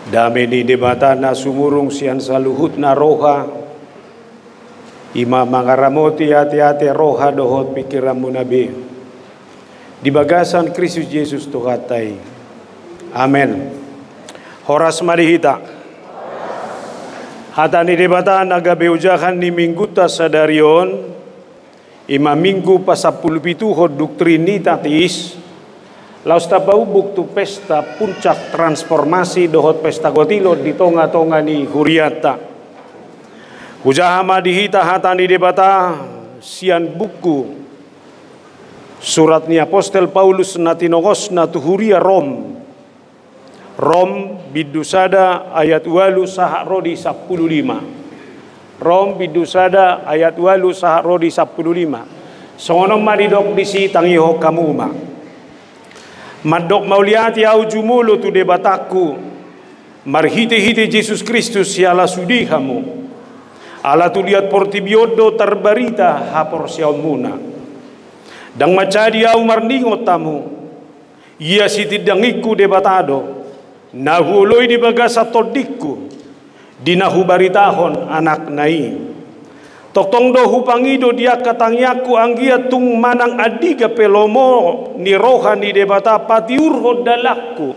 Dame ni debata na sumurung sian saluhut na roha. Ima mangaramoti hati-hati roha dohot pikiranmu nabi. Di bagasan Kristus Yesus tuhatai. Amen. Horas marihita. Hata ni debata naga beujahan ni mingguta sadarion. Ima minggu pasapulupitu hod doktrinitatis. Laus tabaubuk tu pesta puncak transformasi dohot pesta gotilo di tonga-tonga ni huriata. Hujahama dihita hata ni debata sian buku surat ni apostel Paulus natinongos na tuhuria Rom. Rom bidusada ayat 8 sahak rodi 15. Rom bidusada ayat 8 sahak rodi 15. Songonom maridok disi tangiho kamuma. Madok mauliati au jumulo tu debataku marhite-hite Jesus Kristus siala sudihamu ala tu liat portibiodo terbarita hapor siaumuna dang macadi au marningo tamu ia sitidangiku debatado nahuloi di bagasa todikku dinahu baritahon anak nai toktong do hupangido dia katangyaku anggia tung manang adiga pelomo ni roha ni debata patiurho dalakku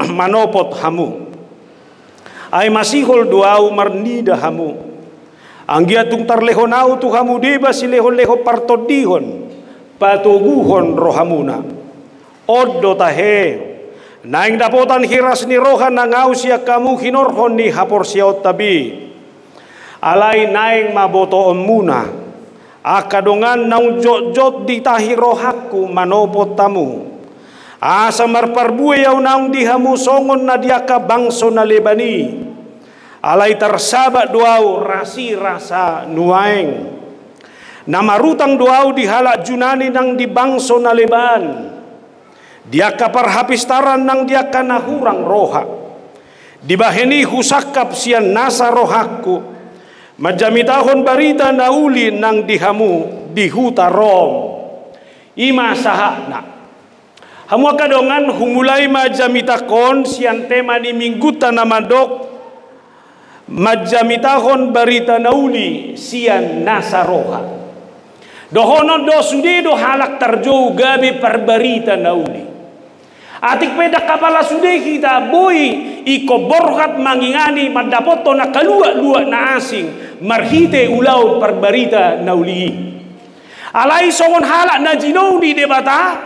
manopot hamu ay masihol doau marnida hamu anggia tung tarlehonau tu hamu deba sileho-leho partodihon patuguhon rohamuna oddo tahe naing dapotan hiras ni roha nangau siya kamu hinorhon ni hapor siyaot tabi alai naing maboto muna akadongan naung jot-jot di tahi rohaku manopot tamu asa marparbue yaw naung dihamu songon na diaka bangso na lebani alai tersabak doau rasi rasa nuaing namarutang doau dihalak junani nang di bangso na leban diaka parhapistaran nang diaka nahurang roha dibaheni husakap sian nasa rohaku majamitahon barita nauli nang dihamu dihuta Rom ima sahakna hamu kadongan humulai majamitakon sian tema di mingguta namadok majamitahon barita nauli sian nasaroha dohono do sude do halak tarjou gabe perbarita nauli atik peda kapala sude kita boy iko borhat mangingani madapoto na kalua-lua na asing marhite ulau perbarita nauli alai songon halak na jinou di debata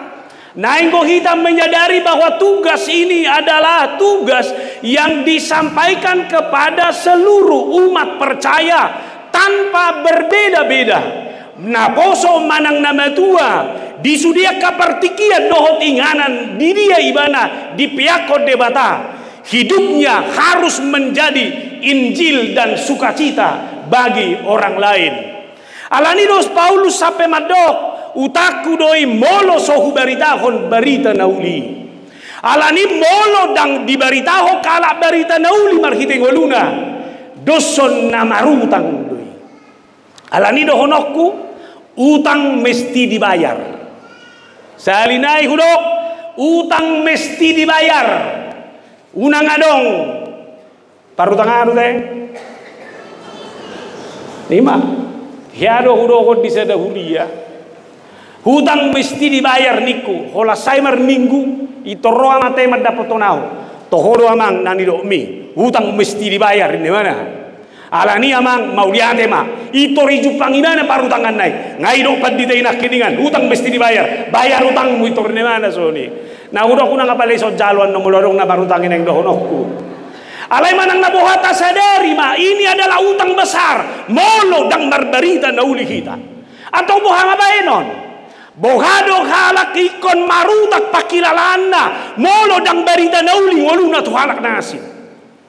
nainggo hitam menyadari bahwa tugas ini adalah tugas yang disampaikan kepada seluruh umat percaya tanpa berbeda-beda naposo manang nama tua disudia kapartikian dohot inganan di dia ibana di piakot debata hidupnya harus menjadi Injil dan sukacita bagi orang lain. Alanidos Paulus sampai madok utaku doi molo sohu baritahon barita nauli. Alani molo dang dibaritaho kalak barita nauli marhite ngoluna doson namarutang doi. Alani dohonokku utang mesti dibayar. Salinai hudok utang mesti dibayar. Unang adong parutang anu teh lima hiado hudokot di sada hulia hutang mesti dibayar niku hola saimer minggu itoro amate madapotonau tohodo amang nani do mi hutang mesti dibayar di mana alani amang mauliate ma itori jupang imana parutangan nai ngai do padite inak kiningan hutang mesti dibayar bayar utangmu itor di mana soni na udah kuna ngapalay so jaluan nomolorong na barutangin yang dohonokku alay manang nabuhata sadari ma ini adalah utang besar molo dang barbarita nauli kita atau buhang abaenon bohado halak ikon marutak pakilalana molo dang barita nauli ngoluna tu halak nasi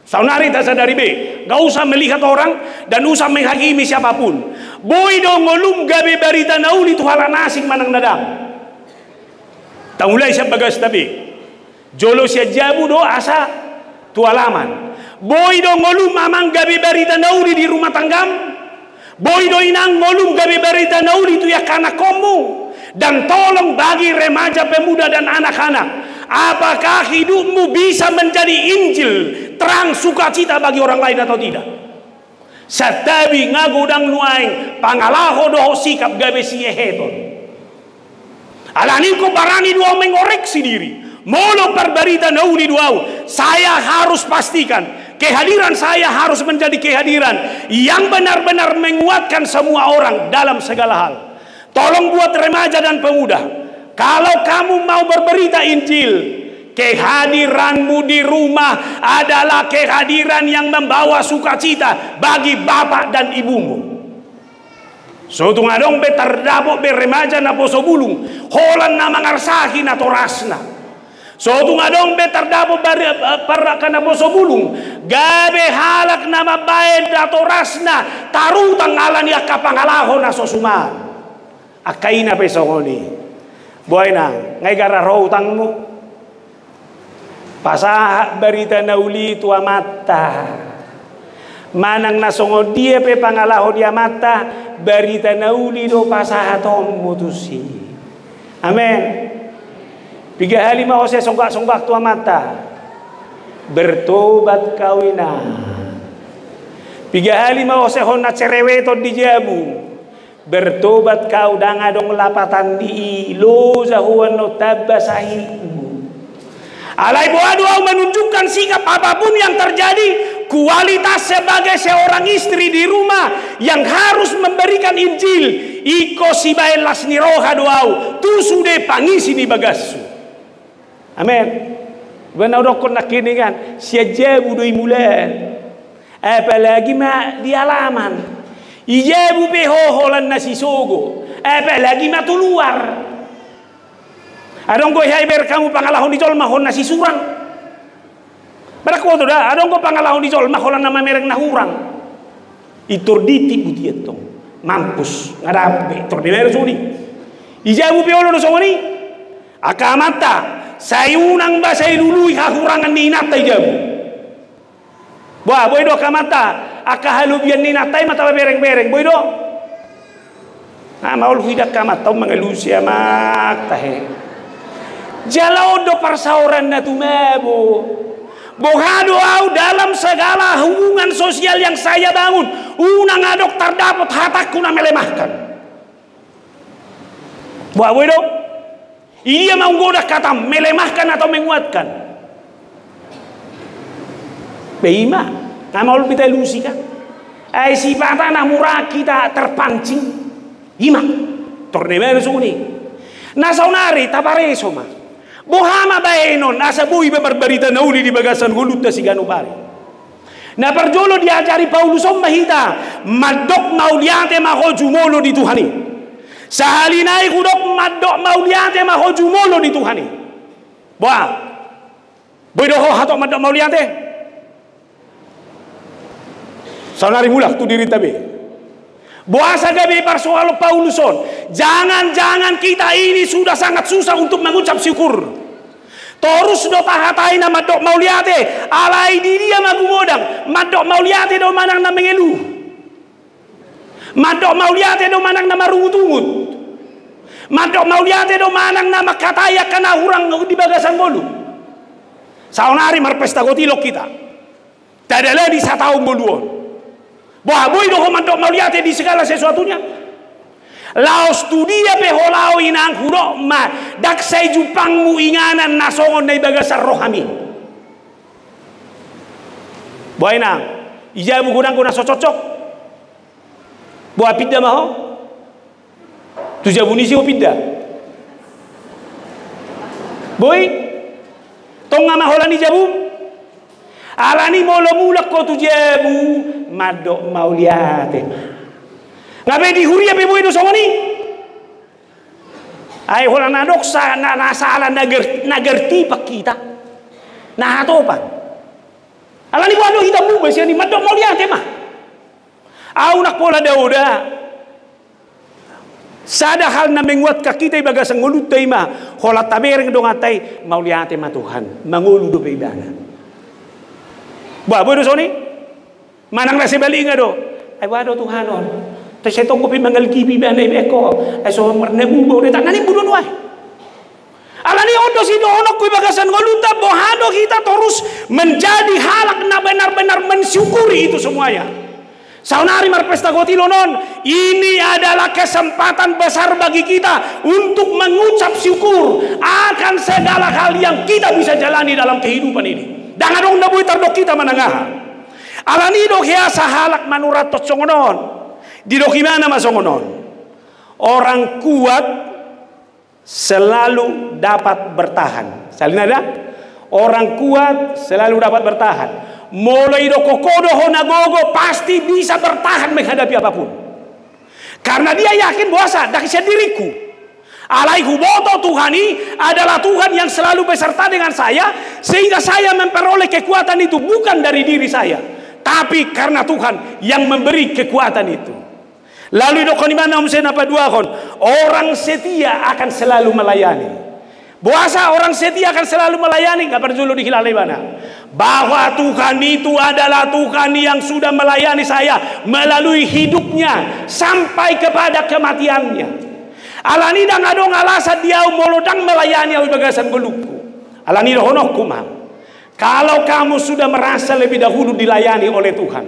saunari tak sadari be gak usah melihat orang dan usah menghakimi siapapun boy do ngolum gabe barita nauli tu halak nasi manang nadang taulay siya bagas tabi jolo siya jabu do asa tualaman boy do ngolum mamang gabi barita nauli di rumah tanggam boy do inang ngolum gabi barita nauli tu ya kana komu dan tolong bagi remaja pemuda dan anak-anak Apakah hidupmu bisa menjadi Injil, terang sukacita bagi orang lain atau tidak? Satabi ngagudang nuaing pangalaho doho sikap gabe siye heton. Alani ko barani dua mengoreksi diri. Molo perbarita nauli duau. Saya harus pastikan kehadiran saya harus menjadi kehadiran yang benar-benar menguatkan semua orang dalam segala hal. Tolong buat remaja dan pemuda, kalau kamu mau berberita Injil, kehadiranmu di rumah adalah kehadiran yang membawa sukacita bagi bapak dan ibumu. Suatu ngadong be terdapok be remaja na poso bulung, holan na mangarsahi na torasna. Suatu ngadong be terdapok paraka na poso bulung, gabe halak na mabayad na torasna, tarutang alani akapangalaho na sosuman. Akaina pesongoni. Boy na, ngay gararo utangmu. Pasaha berita nauli tua mata. Manang nasongo dia pe pangalaho dia mata, berita nauli do pasaha tom mutusi. Amen. 3 hari mau saya songgak tua mata. Bertobat kawina. 3 hari mau saya honna cereweto di jamu. Bertobat kau dangadong lapatan di lo zahuan no tabasahimu. Alai boado menunjukkan sikap apapun yang terjadi, kualitas sebagai seorang istri di rumah yang harus memberikan Injil. Iko sibaelas ni roha doau tu sude pangisi di bagasu. Amin. Benar dokon nak kini kan siajabu doi mulan. Apalagi ma di alaman. Ijabu pehoholan nasi sogo, apalagi matu luar. Adong ko haiber kamu pangalahon di jol mahon nasi surang. Berako tu dah, adong ko pangalahon di jol maholan nama merek nahurang. Itur diti butietong, mampus ngadabe itur di merek suni. Ijabu peholo do soni, akamata sayunang basai lului hahurangan ni nata ijabu. Wah, boy do akamata. Akahalubian ni natay mata bereng-bereng boy do. Maul hidak kamat tau mengelusi amak tahe. Jalau do persauran na tumebo. Bohado au dalam segala hubungan sosial yang saya bangun, unang adok terdapat hataku na melemahkan. Wah boy do. Ini mau goda kata melemahkan atau menguatkan. Beima. Nah mau kita ilusi kan? Sifat anak murah kita terpancing. Ima, tornemer suni. Nasaunari tapareso ma. Bohama baenon asa bui berberita nauli di bagasan hulut si ganubari. Na perjolo diajari Paulus mahita madok mauliate mahoju molo di Tuhani. Sahalinai kudok madok mauliate mahoju molo di Tuhani. Boa. Bodoh hatok madok mauliate. Saudari mulak tu diri tabe. Buasa gabe persoal Pauluson. Jangan-jangan kita ini sudah sangat susah untuk mengucap syukur. Terus do tahatai nama dok mauliate. Alai di dia magumodang. Madok mauliate do manang na mengelu. Madok mauliate do manang na marungut-ungut. Madok mauliate do manang na makataya kana hurang di bagasan bolu. Saunari marpesta gotilok kita. Tadala di satau boluon. Wah, boy do mandok mauliate di segala sesuatunya. Laos tu dia peholao inang hurok ma dak say jupangmu inganan nasongon na ibagasar rohami. Boy nang ijabu gudang guna so cocok. Boa pidda maho. Tu jabuni si pidda. Boy tong ngamaholan ijabu. Alani molo mulak ko tu jabu madok mauliate. Ngabe di huria pe boy do songoni. Ai hola nadok sa na sala nagerti pak kita. Nah atopan. Alani wado hitam bu besi ni madok mauliate mah. Au nak pola dauda. Sada hal na menguat ka kita ibagasang ngulut tay mah. Hola tabereng dong atay mauliate mah Tuhan. Mangulu do pe ibana. Bah boy do soni manang nasi bali nga do ay wado Tuhanon ta setong ko pimangal kibi ba na eko ay so marne bubo de tanani budon way alani ondo si dohonok kui bagasan goluta bohado kita terus menjadi halak na benar-benar mensyukuri itu semuanya. Saunari marpesta gotilo non, ini adalah kesempatan besar bagi kita untuk mengucap syukur akan segala hal yang kita bisa jalani dalam kehidupan ini. Dan adong nabui tardok kita menengah. Alani dok hiasa halak manurat tot songonon. Di dok gimana masongonon? Orang kuat selalu dapat bertahan. Salin ada? Orang kuat selalu dapat bertahan. Mulai do kokodo honagogo pasti bisa bertahan menghadapi apapun. Karena dia yakin bahwa dari diriku. Alaihu boto Tuhani adalah Tuhan yang selalu beserta dengan saya, sehingga saya memperoleh kekuatan itu bukan dari diri saya, tapi karena Tuhan yang memberi kekuatan itu. Lalu dokon di mana apa dua kon? Orang setia akan selalu melayani. Puasa orang setia akan selalu melayani. Gak perlu dihilali mana? Bahwa Tuhan itu adalah Tuhan yang sudah melayani saya melalui hidupnya sampai kepada kematiannya. Alani dang adong alasan dia molodang melayani awi bagasan beluku. Alani dohonok kumam. Kalau kamu sudah merasa lebih dahulu dilayani oleh Tuhan,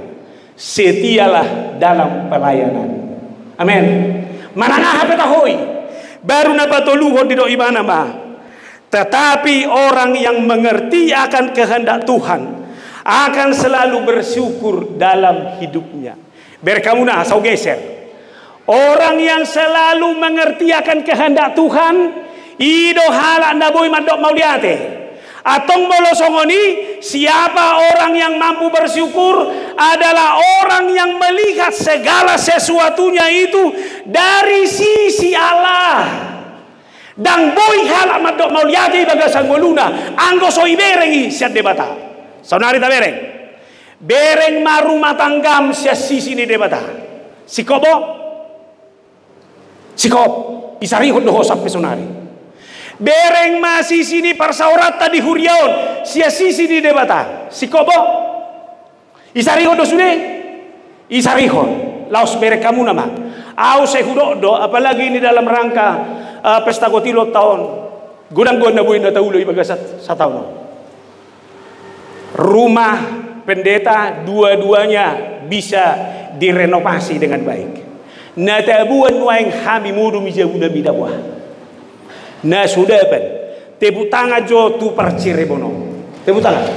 setialah dalam pelayanan. Amin. Manangah apa tahoy? Baru napatuluhon di doi mana mah. Tetapi orang yang mengerti akan kehendak Tuhan akan selalu bersyukur dalam hidupnya. Berkamuna asau geser. Orang yang selalu mengerti akan kehendak Tuhan, ido halak naboy mandok mau diate. Atong molosongoni, siapa orang yang mampu bersyukur adalah orang yang melihat segala sesuatunya itu dari sisi Allah. Dan boy halak mandok mau liati bagasan goluna, anggo soi berengi siat debata. Saunari ta bereng. Bereng marumah tanggam siat sisi ni debata. Sikobo, sikop, isarihon doho sampai sonari. Bereng masih sini persaurat tadi huriaon sia sisi di debata sikobo isarihon do sude isarihon laos berek kamu nama au sehudo apalagi ini dalam rangka pesta gotilo tahun gudang gona buin da taulo ibagasat satahun rumah pendeta dua-duanya bisa direnovasi dengan baik. Natabuan waeng hami mudu mijabuda bidawah. Nah sudah pen tepuk tangan jo tu percirebono tepuk tangan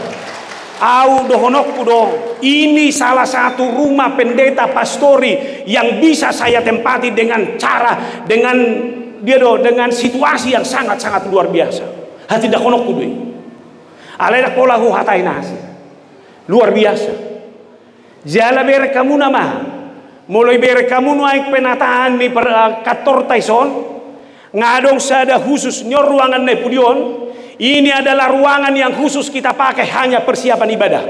au dohonok kudo ini salah satu rumah pendeta pastori yang bisa saya tempati dengan cara dengan situasi yang sangat-sangat luar biasa. Hati dohonok kudo alena polahu hatai nasi luar biasa. Jala bere kamu nama mulai bere kamu naik penataan di kantor Tyson ngadong sada khusus nyor ruangan nepudion. Ini adalah ruangan yang khusus kita pakai hanya persiapan ibadah.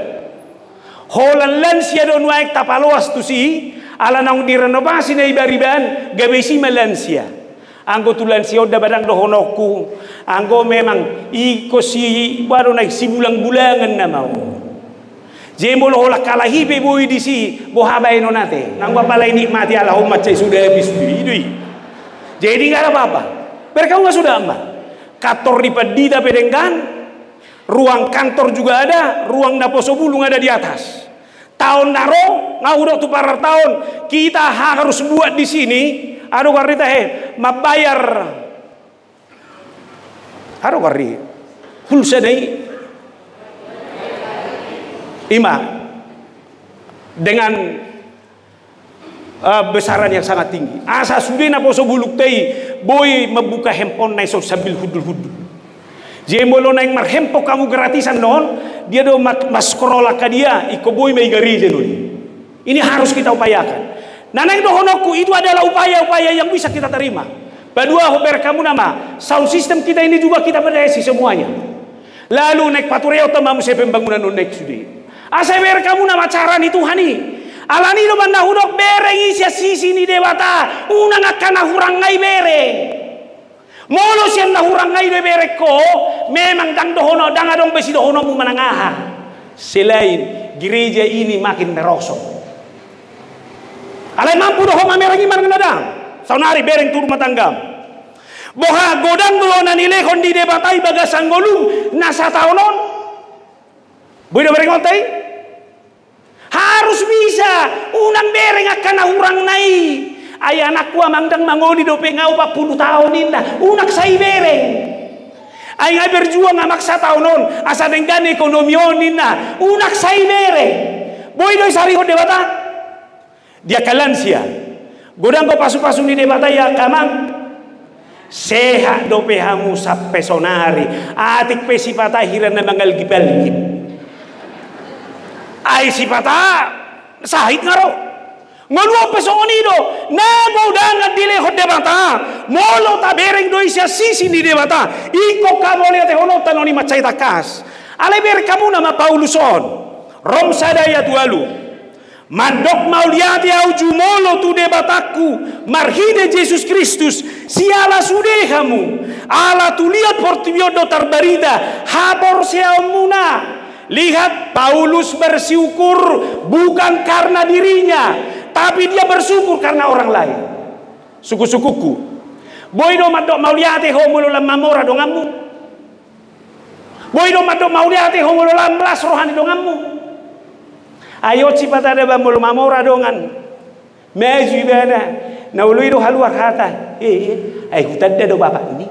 Holan lansia don waik tapaloas tu si ala nang direnovasi na ibariban gabesi melansia. Anggo tu lansia oda badang dohonokku. Anggo memang iko si baru naik si bulang-bulangan na mau. Jemol hola kalahibe boy di si bohabay no nate. Nang papalay nikmati ala umat say sudah habis idui. Jadi nggak ada apa-apa. Mereka nggak sudah mbak. Kantor di pedida pedenggan, ruang kantor juga ada, ruang daposo bulung ada di atas. Tahun naro, ngaudo tu para tahun kita harus buat di sini. Aduh karita mabayar. Aduh kari, pulsa dai. Ima dengan besaran yang sangat tinggi. Asa sudah naposo buluk tei boy membuka handphone nai so sambil hudul-hudul. Jemolo nai marhempo kamu gratisan non, dia do mas scroll ka dia iko boy mai gari jenuli. Ini harus kita upayakan. Nanang dohonokku itu adalah upaya-upaya yang bisa kita terima. Badua hober kamu nama sound system kita ini juga kita berisi semuanya. Lalu naik patureo tamamu se pembangunan non naik sudi. Asa ber kamu nama cara ni Tuhani. Alani do banda hudok bereng isia sisi ni dewata unang akan nahurangai bereng molo sian nahurangai de bereko memang dang dohono dang adong besi dohono mu manangaha selain gereja ini makin merosot alai mampu doho mamerangi manang dadang saunari bereng turu matanggam Boha godang belona nilekon di debatai bagas anggolum nasa taonon. Boy do berengotai. Harus bisa unang bereng akan urang nai. Ay anak ku amangdang mangoli do pengau 40 tahun indah. Unak sai bereng. Ay nga berjuang amaksa taonon asa dengan ekonomi oninna. Unak sai bereng. Boy do sari ho debata. Dia kalansia. Godang ko pasu-pasu ni debata ya kamang. Sehat do pehamu sappe sonari atik pe sipata hiran na mangal gipalgip ay sipata sahit ngaro ngoluo pesonido nago dangan dile ho debata molo ta bereng do isya sisi ni debata iko kamole te hono tanoni macai takas ale ber kamu nama Pauluson rom sadaya tualu mandok mauliati au jumolo tu debataku marhide Jesus Kristus siala sude kamu ala tu lihat portibiodo terbarida habor seamuna lihat Paulus bersyukur bukan karena dirinya tapi dia bersyukur karena orang lain suku-sukuku boido mandok mauliati homulo lamamora dongamu boido mandok mauliati homulo lamlas rohani dongamu. Ayo cipata ada bamul mamora dongan meju ibana na uluido haluar hata ay hutadda do bapak ini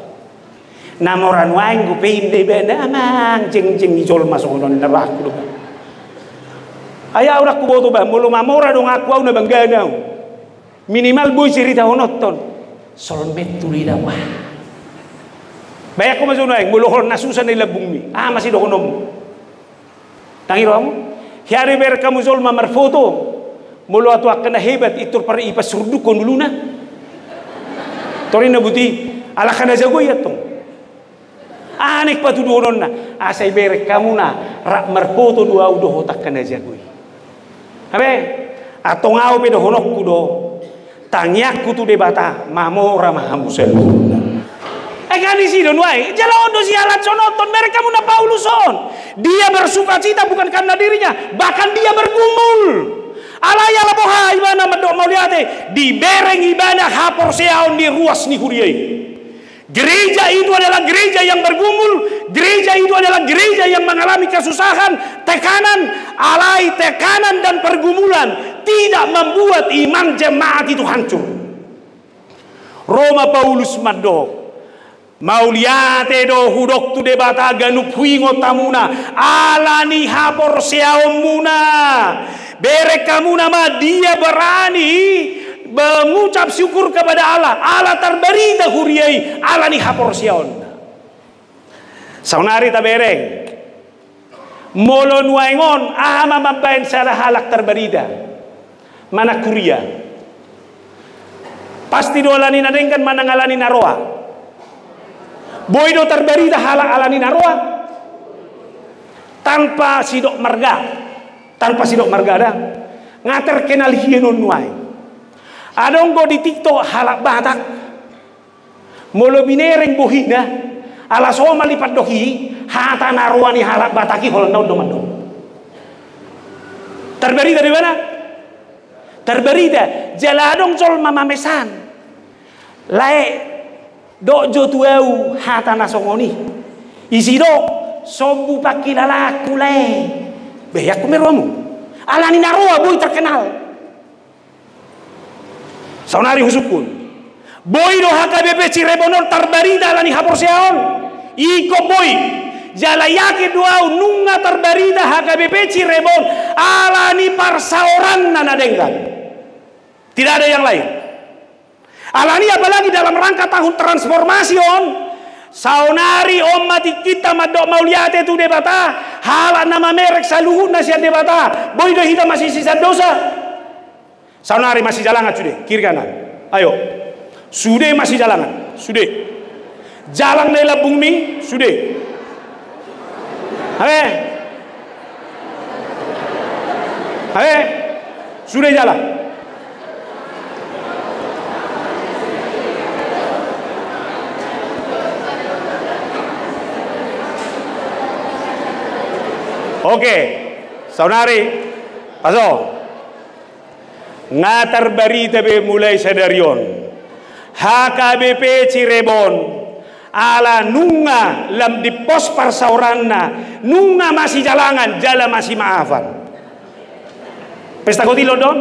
namoran waing gu pein de bana amang jeng ijol masuk non nabak do aya urak ku boto bamul mamora dong aku au na banggana minimal boy cerita honoton solon betulida wah bayak ko mazuno ay mulohon nasusan nila bumi masih do honom tangiro Hiari ber kamu zolma marfoto mulu atu akan hebat itur para ipas surdukon dulu na torina buti ala kana jago ya tong anek patu donon na asai ber kamu na rak marfoto dua udo hotak kana jago habe atong au pe do honok kudo tangyak kutu debata mamora mahamusel kan di sini nuai jalondo si alat sonoton mereka muna Pauluson dia bersuka cita bukan karena dirinya bahkan dia bergumul alaya laboha ibana medok mauliate di bereng ibana hapor seaon di ruas ni huriai gereja itu adalah gereja yang bergumul gereja itu adalah gereja yang mengalami kesusahan tekanan alai tekanan dan pergumulan tidak membuat iman jemaat itu hancur Roma Paulus madok mauliate do hudok tu debata ganup huingo tamuna alani hapor seaomuna bere kamuna ma dia berani mengucap syukur kepada Allah terberita huriai alani hapor seaon saunari ta bereng molon waingon ama mabain sara halak terberita mana kuria pasti dolani nadengkan mana ngalani naroa boido terberita halak alani naroa tanpa sidok marga dah ngater kenal hienon nuai adong go di TikTok halak batak molo binereng bohina ala soma lipat dohi hata naroa ni halak bataki hol naud domando terberita di mana terberita jaladong col mamamesan lae dojo tuau hata nasongoni isi do sombu pakilalaku le beyak kumeromu alani naroa boy terkenal saunari husukun boy do HKBP Cirebon terbarida alani hapor seaon iko boy jalayake doau nunga terbarida HKBP Cirebon alani parsaoran nanadenggan tidak ada yang lain alani apalagi dalam rangka tahun transformasi saunari mati kita madok mauliate tu debata hala nama merek saluhun nasihat debata boy do hita masih sisa dosa saunari masih jalangan sude kiri kanan ayo sude masih jalangan sude jalan nela bumi sude sude jalan oke, saunari, paso. Ngatar berita be mulai sadarion. HKBP Cirebon ala nunga lam di pos parsauranna nunga masih jalangan jala masih maafan pesta kotilo don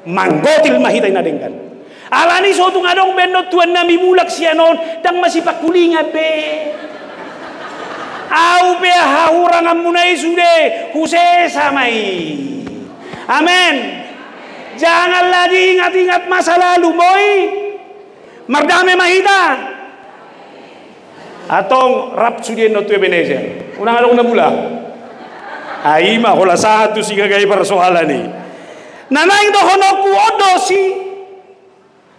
manggotil mahita inadengkan alani sotu ngadong bendo tuan nami mulak sianon dang masih pakulinga be au be hahurang amunai sude huse samai amin. Jangan lagi ingat-ingat masa lalu boy mardame mahita atong rap sudien no tu Ebenezer unang adong na bula ai mah hola satu si gagai persoalan ni nanaing do honoku odosi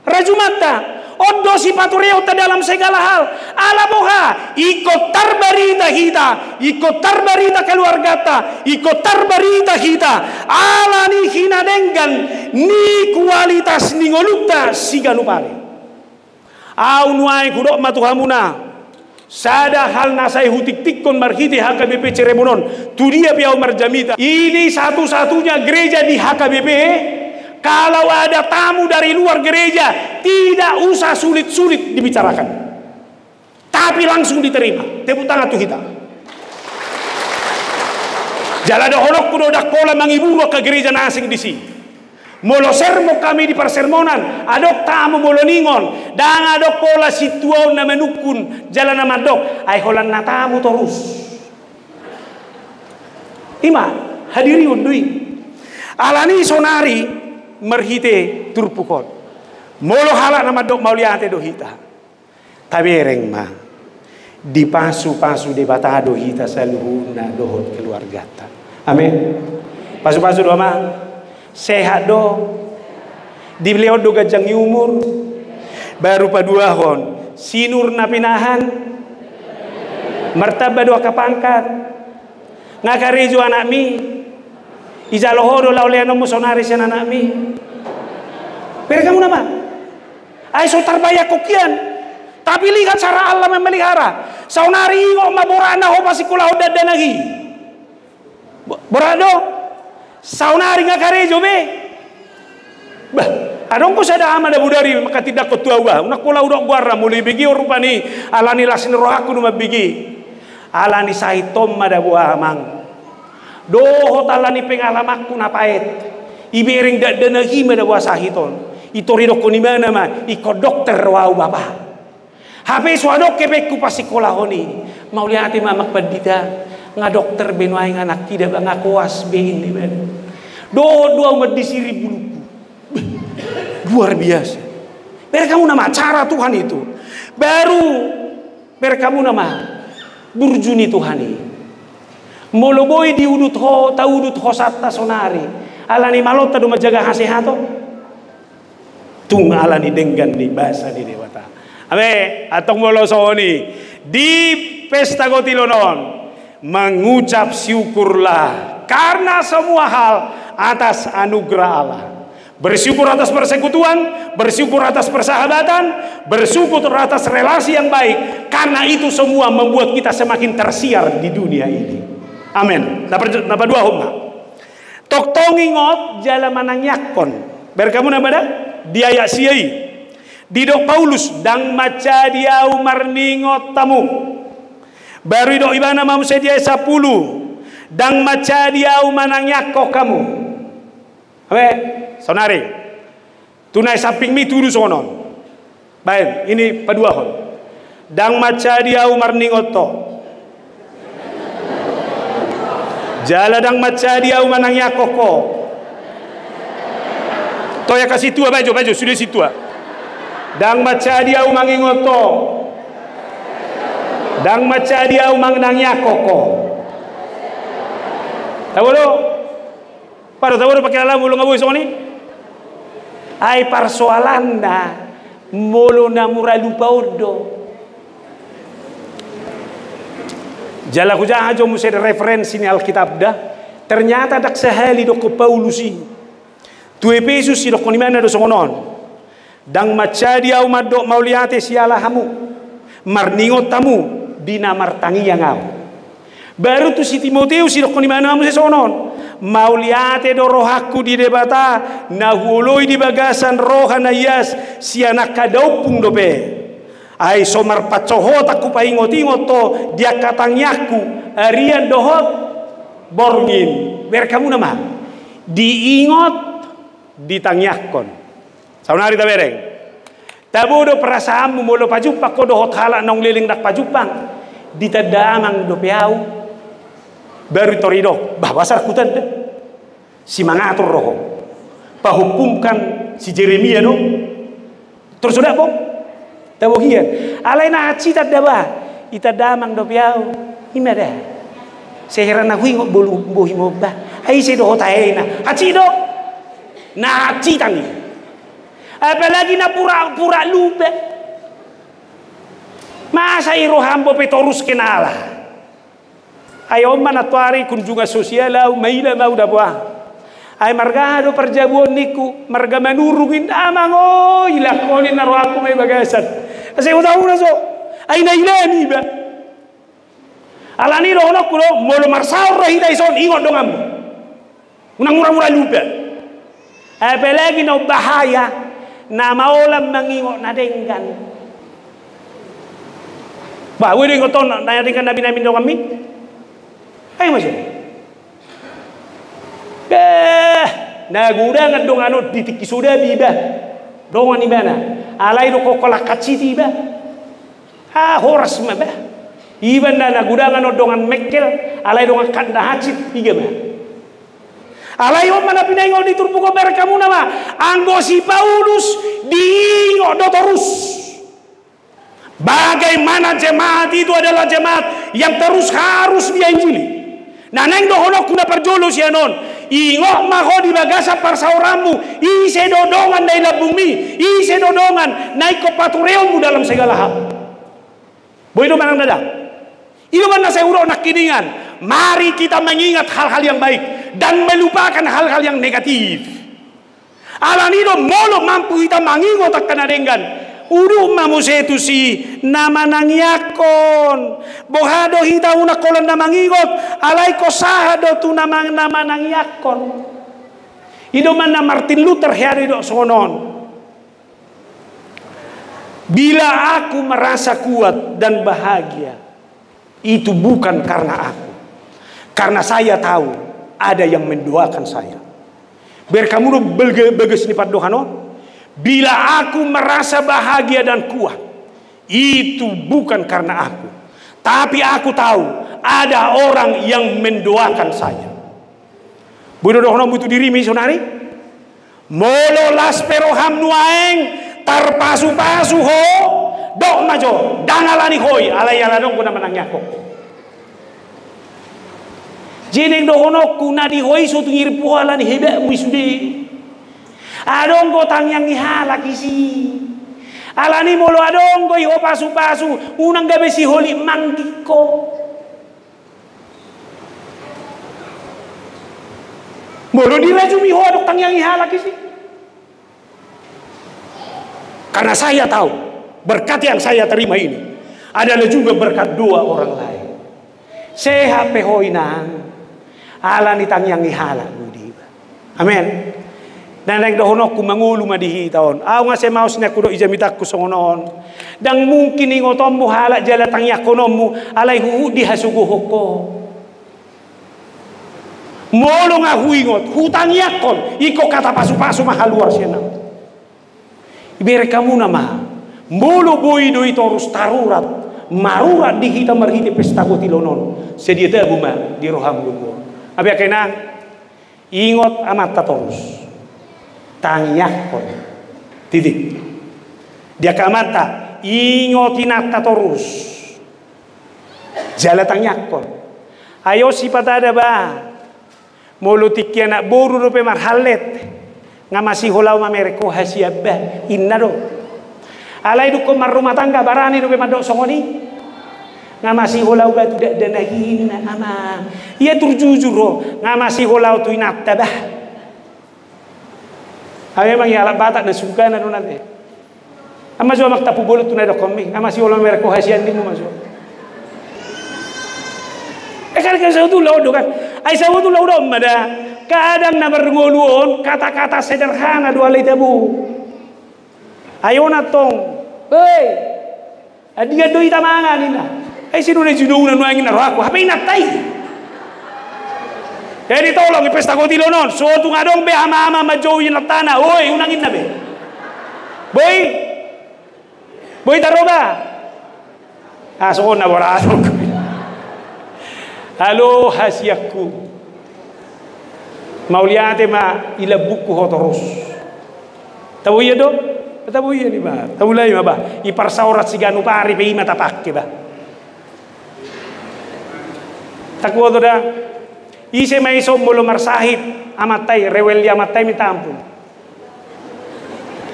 rajumata odosi patureo ta dalam segala hal ala boha ikut tarbarita kita ikut tarbarita keluargata ikut tarbarita kita ala ni hinadenggan ni kualitas ni ngolukta siganu pare au nuai kudok matuhamuna sada hal nasai hutik-tik kon marhiti HKBP Cirebon tu dia piau marjamita ini satu-satunya gereja di HKBP kalau ada tamu dari luar gereja tidak usah sulit-sulit dibicarakan tapi langsung diterima tepuk tangan tuh kita jalada holok kudo dak pola mangiburo ke gereja nasing di sini molo sermo kami di persermonan adok tamu molo ningon dan adok pola situau na menukun jalan nama dok ay holan na tamu terus ima hadiri undui alani sonari merhite turpukon molo halak nama dok mauliate do hita tabereng mah di pasu-pasu debatado hita saluhuna dohot keluargata amin pasu-pasu doa mah sehat do di beliau do gajang umur baru paduahon sinur na pinahan martaba do kapangkat ngakarejo anak mi ijalohodo lauleano mo sonari siya anak mi pero kamu nama ay so tarbaya kokian tapi lihat cara Allah memelihara saunari ingo maborana ho pasikula ho dadanagi borado saunari ngakarejo be bah adong ko sada amada budari maka tidak ko tuwa unak pula udok guarra mulai bigi rupani alani lasin roh aku numa bigi alani saitom mada buah amang doho talani pengalamakku napait ibering dak denagi mada buah sahiton itori dok ni mana ma iko dokter wau bapa hape swadok kebekku pasikola honi mau lihat mamak pandita nga dokter benuai anak tidak ngakuas bein di ben dua umat disiri buluku luar biasa ber kamu nama cara Tuhan itu baru ber kamu nama burjuni Tuhan ini moloboi diudut ho taudut ho satta sonari alani malota do majaga hasehato tung alani denggan di bahasa di dewata ame atong molosoni di pesta gotilonon mengucap syukurlah karena semua hal atas anugerah Allah. Bersyukur atas persekutuan, bersyukur atas persahabatan, bersyukur atas relasi yang baik. Karena itu semua membuat kita semakin tersiar di dunia ini. Amin. Napa dua humna. Tok tongingot jala manang yakon. Berkamu nabada dia ya siai. Didok Paulus dang maca dia umar ningot tamu. Baru do ibana mau sedia 10 dang maca dia umanang yakko kamu. Awe sonari. Tunai samping mi tudu sonon. Baik, ini paduahon. Dang maca dia umar ningoto. Jala dang maca dia umanang yakko ko. Toya kasih tua baju sudah situ. Dang maca dia umang ingoto. Dang maca dia umang nangya koko. Tahu lo? Pada tahu lo pakai alam mulu ngabu soni? Ai persoalan dah mulu namura lupa odo. Jala kuja aja mesti ada referensi ni Alkitab dah. Ternyata dak sehali dok Paulusi. Tu Efesus si dok ni mana do songonon. Dang maca dia umat dok mauliate siala hamu. Marningot tamu dina martangi yang au. Baru tu si Timoteus si dokoni mana mu sesonon. Mau liate do rohaku di debata na huloi di bagasan roha na yas si anak kadaupung dope. Ai somar pacohot aku paingot-ingot to dia katangyaku arian dohot borngin. Ber kamu nama diingot ditangyakon. Saunari ta bereng. Tabodo perasaanmu molo pajupak ko dohot hala nong liling dak pajupang ditadamang do piau baru torido bahwa sarkutan deh si mangatur roho pahukumkan si Jeremia no terus sudah bom tahu hian alai na haci tak daba itadamang do piau himada seheran aku ingok bolu bohi moba ai se do hotaena haci do na haci tani apalagi na pura-pura lupa masa irohambo petorus kenala ayo mana tuari kunjungan sosial au maila mau dabuah ay margado perjabuan niku marga manurungin amang oh ilakoni naro aku may bagasan kasi utaw na so ay nailani ba alani ro no kulo molo marsaur rahita ison ingot dongam unang mura-mura lupa apalagi na bahaya na maulam mangingot na denggan ba wede ngoton na denggan nabi-nabi do kami ay masuk nagudangan dong ano ditiki sudah biba dongan ni bana alai do kokola kaciti ba horas ma ba iban na nagudangan dongan mekkel alai dongan kanda hacit tiga ba alai o mana pinaingo di turpuko ber kamu nama anggo si Paulus diingo do terus bagaimana jemaat itu adalah jemaat yang terus harus diinjili. Nah neng dohono kuna perjolo si anon ingok maho di bagasa parsauramu ise dodongan dari bumi ise dodongan naik ke patureomu dalam segala hal boy do manang dadang itu mana saya urok nak kiningan mari kita mengingat hal-hal yang baik dan melupakan hal-hal yang negatif alani do molo mampu kita mengingot akan adenggan udu mamusetu si nama nangyakon bohado hita una kolon na mangingot alay ko sahado tu nama nangyakon ido man na Martin Luther hari do sonon bila aku merasa kuat dan bahagia itu bukan karena aku karena saya tahu ada yang mendoakan saya biar kamu do beges nipat dohanon bila aku merasa bahagia dan kuat itu bukan karena aku tapi aku tahu ada orang yang mendoakan saya budodohno butuh diri misionari molo las peroham nuaeng tarpasu-pasu ho dok majo dangalani hoi alay-ala dong kuna menangyako jeneng dohono kuna di hoi sutu ngirpu alani hebe muisudi adonggo tang yang ihala kisi alani molo adonggo iho pasu-pasu unang gabe si holi manggiko molo dirajumi ho adok tang yang ihala kisi karena saya tahu berkat yang saya terima ini adalah juga berkat dua orang lain sehat pehoinang alani tang yang ihala amen. Dan nang dohono ku mangulu madihi taon. Aw nga se maus na kudo ijamitak ku songonon. Dang mungkin ingotom mo hala jala tang yakonom mo alay huudi hasuguhok ko. Molo nga huingot hutang yakon iko kata pasu-pasu mahaluar siya na. Ibere kamu nama. Molo boy do itorus tarurat marurat di kita marhiti pesta ko tilonon. Sedia buma di roham gumo. Abi kena ingot amat tatorus. Tangyakon titik dia kamata ingotin terus jala tangyakon ayo si patada ba molutik ya nak boru rupe marhalet nga masih holaw mamereko hasiab ba inna do alay do ko marumah tangga barani rupe madok songoni nga masih holaw ba tidak danahin na ama iya turjujuro nga masih holaw tu inatta ba ay mang yala batak na suka na doon natin. Ama siya magtapubulot tunay do kami. Ama siya ulang mereko hasian din mo masyo. Kan sebetulnya udah kan. Ai sebetulnya udah ada kadang na berngoluon kata-kata sederhana dua litabu. Ayo natong. Hei. Adiga doi tamangan ina. Ai sino na judo na nuangin na aku. Hape inatai. Jadi tolong pesta kotilo non. Suatu ngadong be ama-ama majowi na tanah. Oi, unangin na be. Boy. Boy taroba. So na borado. Halo hasiakku. Mauliate ma ila buku hotoros. Tahu iya do? Tahu iya ni ba? Tahu lai ma ba? Iparsaurat siganu pari pe ima tapakke ba. Takwo do da. Ise mai so molo marsahid amatai rewel ya amatai minta ampun.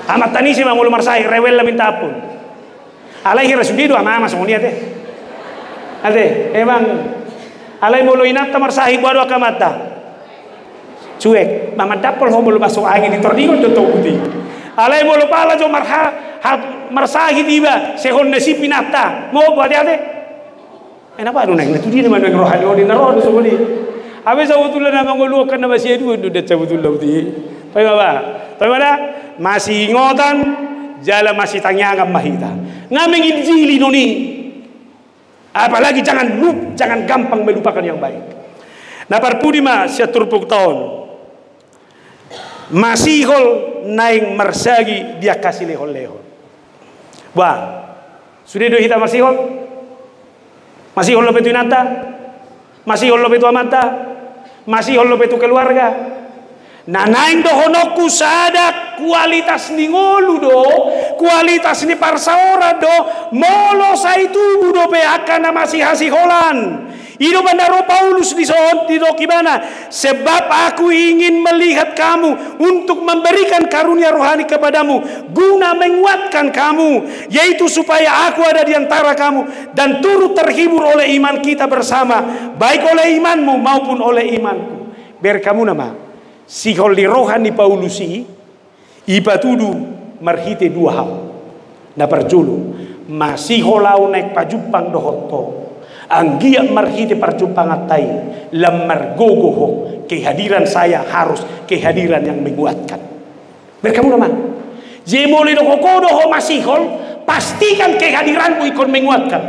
Amatani si molo marsahid rewel la minta ampun. Alaihi rasulidu ama sonia teh. Ade emang alai molo inata marsahid baru akamata. Cuek, mama dapol ho molo masuk angin di tordigo do putih. Alai molo pala jo marsahid iba sehon nasi pinata. Mau buat ade. Kenapa anu naik tu dia mana rohani odi naro do sokoli. Habis sebetulnya nama ngolukan nama si Edu udah sebetulnya putih. Pai baba. Pai mana? Masih ingotan jala masih tanyangan mahita. Ngameng injili noni. Apalagi jangan gampang melupakan yang baik. Nah parpudi mah seturpuk tahun. Masih hol naing marsagi dia kasih lehol. Wah, sudah do hita masih hol? Masih hol betu inata? Masih hol betu amata? Masih hol betu keluarga? Nah naing do honoku sada kualitas ni ngolu do, kualitas ni parsaora do, molo saitu do pe akan masih hasiholan. Ido bandaro Paulus di dokibana, sebab aku ingin melihat kamu untuk memberikan karunia rohani kepadamu, guna menguatkan kamu, yaitu supaya aku ada di antara kamu dan turut terhibur oleh iman kita bersama, baik oleh imanmu maupun oleh imanku. Biar kamu nama sihol di rohani Paulusi ipatudu marhite dua hal. Na perjulu masih holau naik pajupang dohoto. Anggia marhite perjumpaan atai lamar gogoho kehadiran saya harus kehadiran yang menguatkan. Berkamu nama jemoli do kokodo ho masihol pastikan kehadiranmu ikut menguatkan.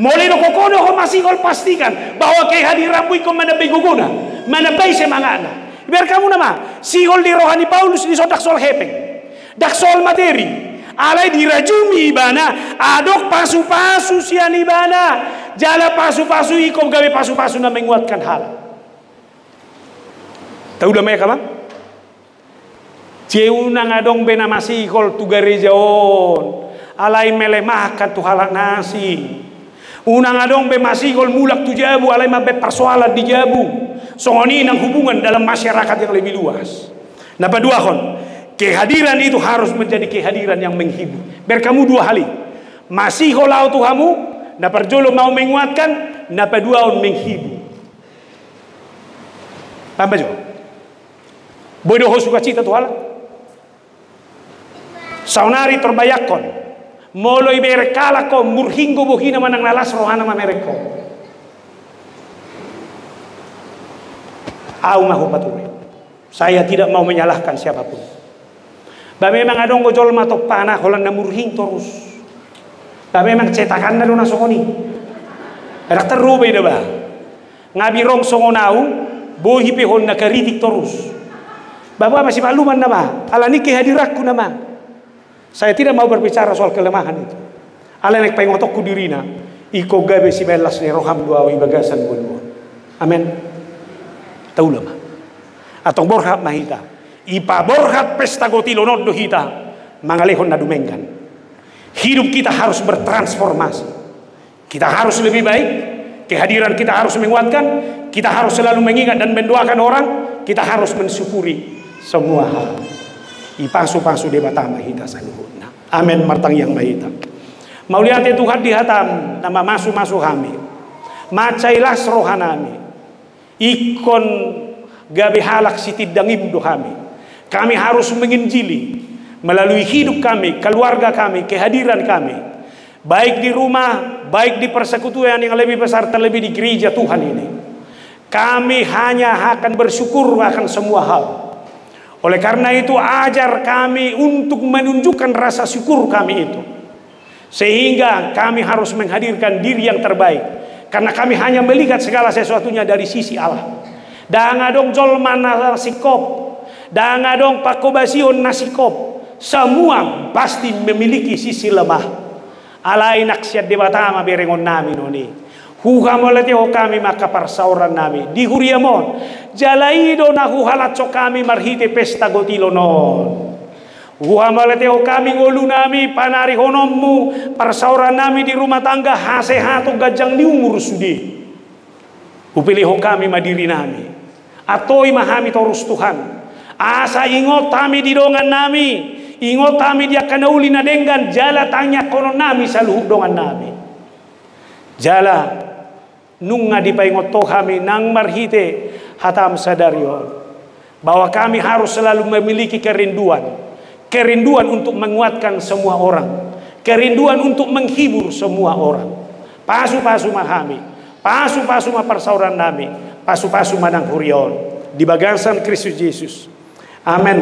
Moli do kokodo ho masihol pastikan bahwa kehadiranmu ikut menabai guguna, menabai semangatna. Berkamu nama sihol di rohani Paulus di sodak sol hepeng, dak sol materi. Alai dirajumi ibana adok pasu-pasu sian ibana jala pasu-pasu ikom gawe pasu-pasu na menguatkan hal. Tahu dah mereka mah? Ceunang adong bena masih kol tu garejaon alai melemahkan tu halak nasi. Unang adong be masih kol mulak tu jabu alai mabe persoalan di jabu. Songoni nang hubungan dalam masyarakat yang lebih luas. Napa dua kon? Kehadiran itu harus menjadi kehadiran yang menghibur. Biar kamu dua hal. Masih kolau Tuhamu, napa jolo mau menguatkan, napa dua on menghibur. Apa jo? Bodoh suka cita Tuhan. Saunari terbayakon. Molo iberekala ko murhinggo buhina manang nalas rohana mamereko. Au mahu patuloy. Saya tidak mau menyalahkan siapapun. Ba memang adong gojol matok panah holan na murhing terus. Ba memang cetakan na do na songoni. Ada terube ida ba. Ngabirong songonau bohi pe hon na karitik terus. Bapak masih makluman nama. Alani kehadiratku nama. Saya tidak mau berbicara soal kelemahan itu. Alani pengotok ku dirina. Iko gabe si belas ni roham dua wi bagasan buat. Amin. Tahu lama. Atong borhat mahita. Ipa borhat pesta gotilonod do hita mangalehon na dumenggan. Hidup kita harus bertransformasi. Kita harus lebih baik. Kehadiran kita harus menguatkan. Kita harus selalu mengingat dan mendoakan orang. Kita harus mensyukuri semua hal. Ipasu-pasu debatama hita saluhuna. Amin martang yang mahita. Mauliate Tuhan dihatam nama masu-masu kami. Macailas rohanami. Ikon gabe halak sitidangim do kami. Kami harus menginjili melalui hidup kami, keluarga kami, kehadiran kami. Baik di rumah, baik di persekutuan yang lebih besar terlebih di gereja Tuhan ini. Kami hanya akan bersyukur akan semua hal. Oleh karena itu ajar kami untuk menunjukkan rasa syukur kami itu. Sehingga kami harus menghadirkan diri yang terbaik. Karena kami hanya melihat segala sesuatunya dari sisi Allah. Dangadong jolman nasikop, dangadong pakobasion nasikop. Semua pasti memiliki sisi lemah. Alai naksiat debatama berengon nami noni. Huha moleteo kami maka parsauran nami di huriamon jalaido na huhalatso kami marhite pesta gotilo non. Huha moleteo kami ngolu nami panari honommu parsauran nami di rumah tangga hasehato gajang di umur sudi. Upiliho kami madiri nami atau imahami torus Tuhan. Asa ingot kami di dongan nami, ingot kami dia kanauli na denggan jala tanya kono nami saluhuk dongan nami. Jala nunga di paingot to kami nang marhite hatam sadario bahwa kami harus selalu memiliki kerinduan untuk menguatkan semua orang, kerinduan untuk menghibur semua orang. Pasu-pasu mahami, pasu-pasu maparsauran nami, pasu-pasu manang hurion di bagasan Kristus Yesus. Amin.